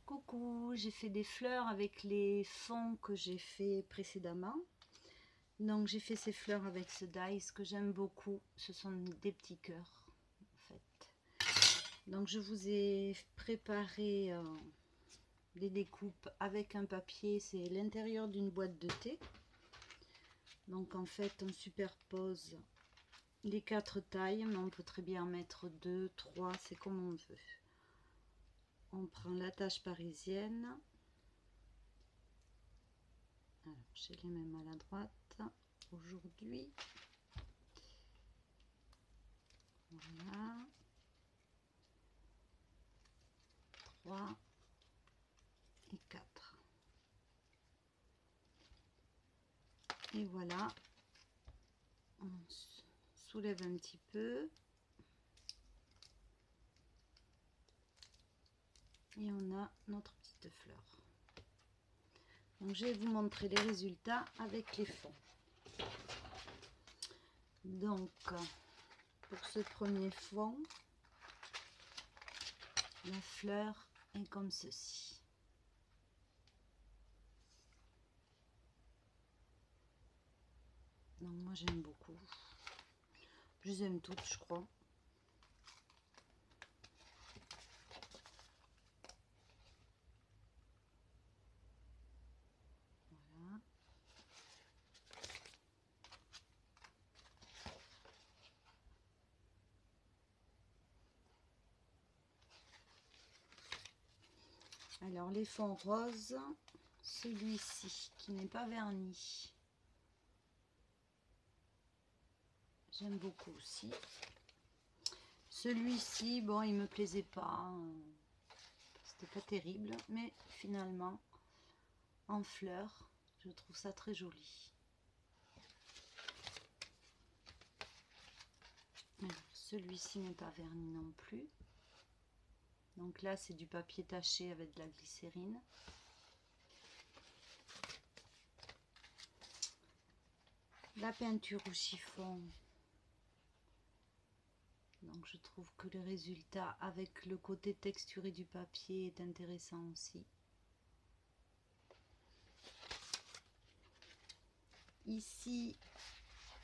Coucou, j'ai fait des fleurs avec les fonds que j'ai fait précédemment. Donc j'ai fait ces fleurs avec ce dies que j'aime beaucoup. Ce sont des petits cœurs en fait. Donc je vous ai préparé des découpes avec un papier. C'est l'intérieur d'une boîte de thé. Donc en fait on superpose les 4 tailles, mais on peut très bien en mettre 2, 3, c'est comme on veut. On prend la tache parisienne. Alors, j'ai les mêmes maladroites aujourd'hui. Voilà. 3 et 4. Et voilà. On soulève un petit peu. Et on a notre petite fleur. Donc je vais vous montrer les résultats avec les fonds. Donc pour ce premier fond, la fleur est comme ceci. Donc moi j'aime beaucoup. Je les aime toutes, je crois. Voilà. Alors les fonds roses, celui-ci qui n'est pas verni, j'aime beaucoup aussi. Celui-ci, bon, il me plaisait pas, c'était pas terrible, mais finalement en fleurs, je trouve ça très joli. Celui-ci n'est pas verni non plus. Donc là, c'est du papier taché avec de la glycérine. La peinture au chiffon. Donc je trouve que le résultat avec le côté texturé du papier est intéressant aussi. Ici,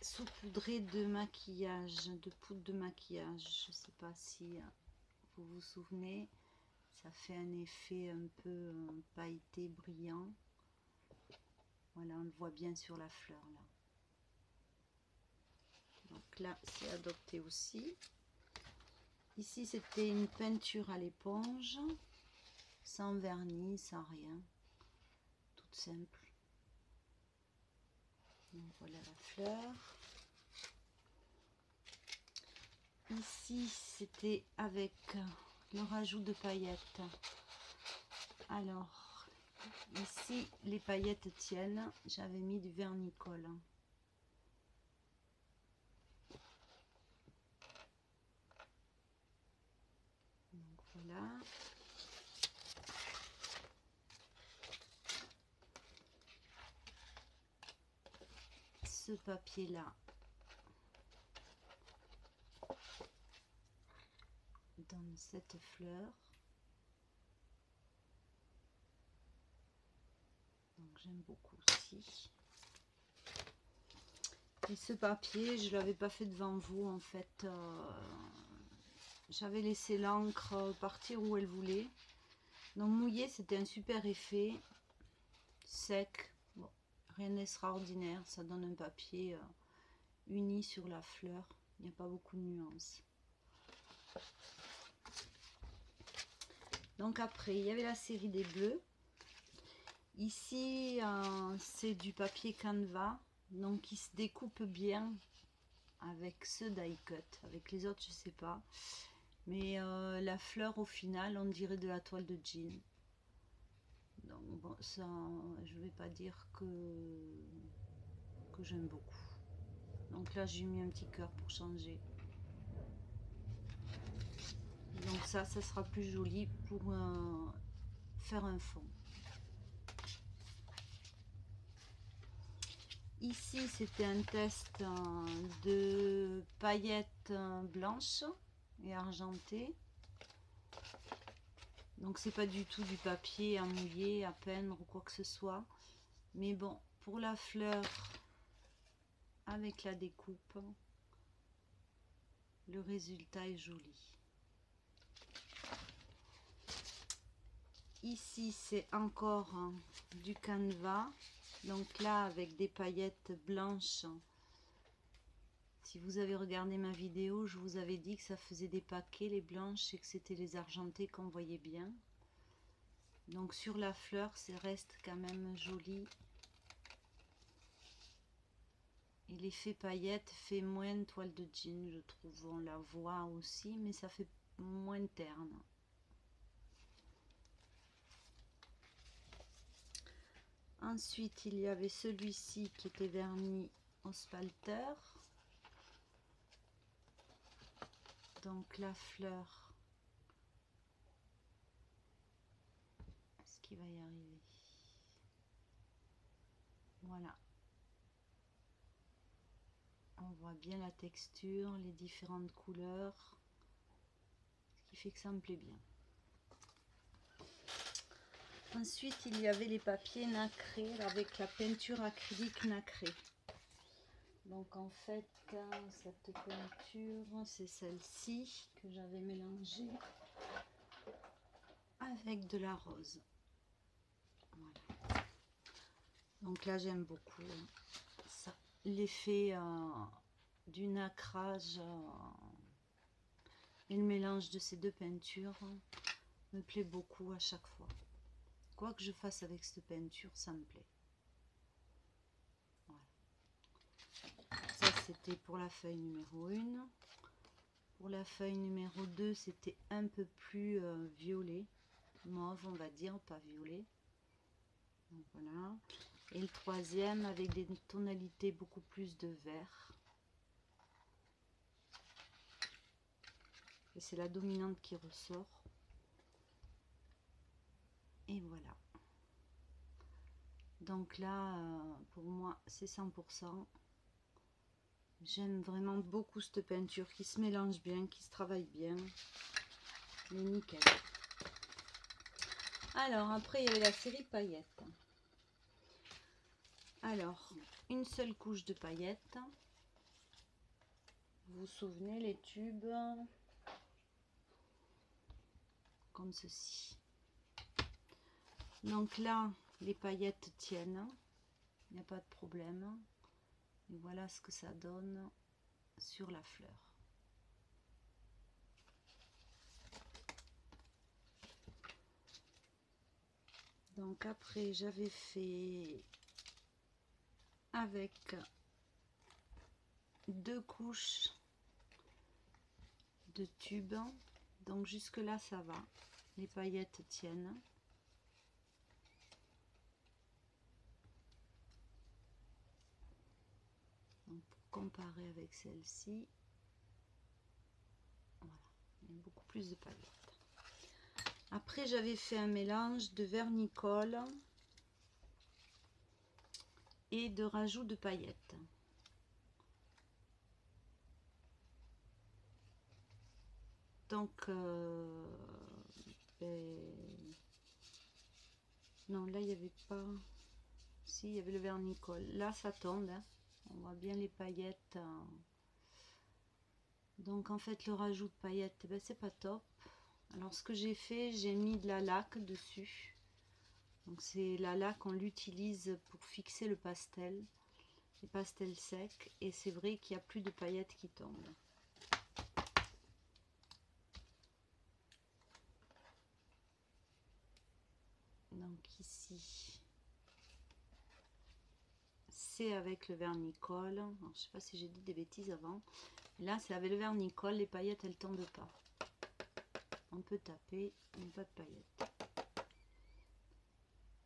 saupoudré de maquillage, de poudre de maquillage. Je ne sais pas si vous vous souvenez, ça fait un effet un peu pailleté, brillant. Voilà, on le voit bien sur la fleur là. Donc là, c'est adopté aussi. Ici, c'était une peinture à l'éponge, sans vernis, sans rien, toute simple. Donc voilà la fleur. Ici, c'était avec le rajout de paillettes. Alors, ici, les paillettes tiennent. J'avais mis du vernicole. Donc voilà. Ce papier-là donne cette fleur. Donc j'aime beaucoup aussi. Et ce papier, je ne l'avais pas fait devant vous en fait. J'avais laissé l'encre partir où elle voulait. Donc mouillé, c'était un super effet. Sec, bon, rien d'extraordinaire. Ça donne un papier uni sur la fleur. Il n'y a pas beaucoup de nuances. Donc après, il y avait la série des bleus. Ici, c'est du papier Canva. Donc il se découpe bien avec ce die cut. Avec les autres, je sais pas. Mais la fleur, au final, on dirait de la toile de jean. Donc bon, ça, je vais pas dire que j'aime beaucoup. Donc là, j'ai mis un petit cœur pour changer. Donc ça sera plus joli pour faire un fond. Ici, c'était un test de paillettes blanches et argentées. Donc c'est pas du tout du papier à mouiller, à peindre ou quoi que ce soit. Mais bon, pour la fleur, avec la découpe, le résultat est joli. Ici c'est encore du canevas. Donc là avec des paillettes blanches. Si vous avez regardé ma vidéo, je vous avais dit que ça faisait des paquets les blanches et que c'était les argentées qu'on voyait bien. Donc sur la fleur, ça reste quand même joli. Et l'effet paillette fait moins toile de jean, je trouve. On la voit aussi, mais ça fait moins terne. Ensuite, il y avait celui-ci qui était verni au spalter. Donc la fleur, est-ce qu'il va y arriver? Voilà. On voit bien la texture, les différentes couleurs, ce qui fait que ça me plaît bien. Ensuite, il y avait les papiers nacrés avec la peinture acrylique nacrée. Donc en fait, cette peinture, c'est celle-ci que j'avais mélangée avec de la rose. Voilà. Donc là, j'aime beaucoup ça. L'effet du nacrage et le mélange de ces deux peintures me plaît beaucoup à chaque fois. Quoi que je fasse avec cette peinture, ça me plaît. Voilà. Ça, c'était pour la feuille numéro 1. Pour la feuille numéro 2, c'était un peu plus violet, mauve, on va dire, pas violet. Donc voilà. Et le troisième avec des tonalités beaucoup plus de vert. Et c'est la dominante qui ressort. Et voilà. Donc là, pour moi, c'est 100%. J'aime vraiment beaucoup cette peinture qui se mélange bien, qui se travaille bien. Mais nickel. Alors, après, il y avait la série paillettes. Alors, une seule couche de paillettes. Vous vous souvenez, les tubes, comme ceci. Donc là, les paillettes tiennent. Il n'y a pas de problème. Et voilà ce que ça donne sur la fleur. Donc après, j'avais fait avec 2 couches de tubes. Donc jusque là, ça va. Les paillettes tiennent. Donc pour comparer avec celle-ci, voilà, il y a beaucoup plus de paillettes. Après, j'avais fait un mélange de vernicole et de rajout de paillettes. Donc, non, là, il n'y avait pas... Si, il y avait le vernicole. Là, ça tombe. Hein. On voit bien les paillettes. Donc, en fait, le rajout de paillettes, ben, c'est pas top. Alors, ce que j'ai fait, j'ai mis de la laque dessus. Donc, c'est la laque, on l'utilise pour fixer le pastel. Les pastels secs. Et c'est vrai qu'il n'y a plus de paillettes qui tombent. Donc ici, c'est avec le vernicole. Alors, je ne sais pas si j'ai dit des bêtises avant. Là, c'est avec le vernicole. Les paillettes, elles ne tombent pas. On peut taper, mais pas de paillettes.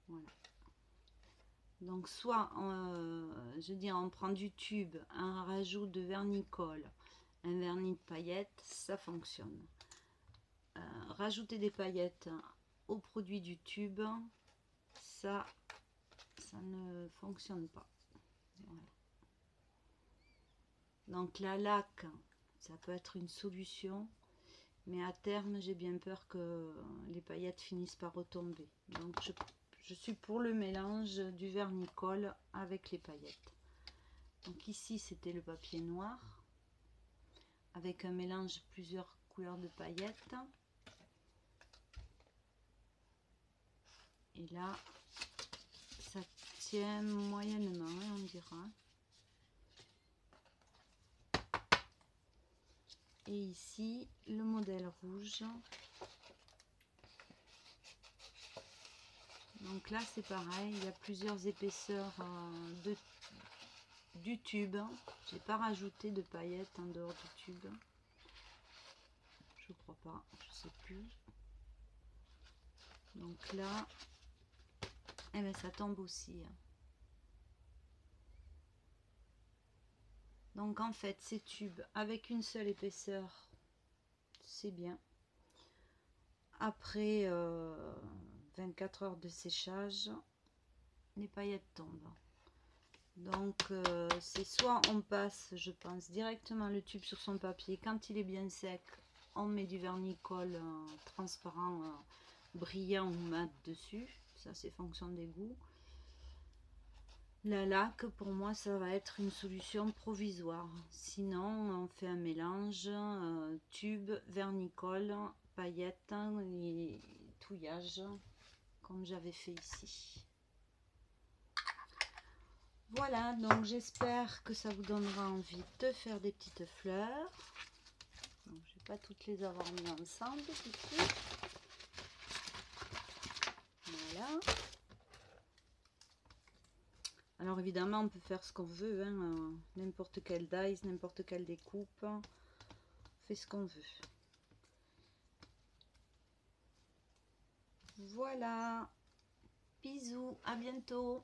Voilà. Donc soit, je veux dire, on prend du tube, un rajout de vernicole, un vernis de paillettes, ça fonctionne. Rajouter des paillettes au produit du tube, ça ne fonctionne pas. Voilà. Donc la laque, ça peut être une solution. Mais à terme, j'ai bien peur que les paillettes finissent par retomber. Donc je suis pour le mélange du vernicole avec les paillettes. Donc ici, c'était le papier noir avec un mélange de plusieurs couleurs de paillettes. Et là, ça tient moyennement, on dira. Et ici, le modèle rouge. Donc là, c'est pareil, il y a plusieurs épaisseurs du tube. J'ai pas rajouté de paillettes en dehors du tube. Je crois pas, je sais plus. Donc là, eh ben, ça tombe aussi. Donc en fait, ces tubes avec une seule épaisseur, c'est bien. Après 24 heures de séchage, les paillettes tombent. Donc c'est soit on passe, je pense, directement le tube sur son papier. Quand il est bien sec, on met du vernicole transparent, brillant ou mat dessus. Ça, c'est fonction des goûts. La laque, pour moi, ça va être une solution provisoire. Sinon, on fait un mélange tube, vernicole, paillettes et touillage, comme j'avais fait ici. Voilà, donc j'espère que ça vous donnera envie de faire des petites fleurs. Donc, je ne vais pas toutes les avoir mis ensemble du coup. Voilà. Alors évidemment, on peut faire ce qu'on veut, hein, n'importe quelle dies, n'importe quelle découpe, on fait ce qu'on veut. Voilà, bisous, à bientôt.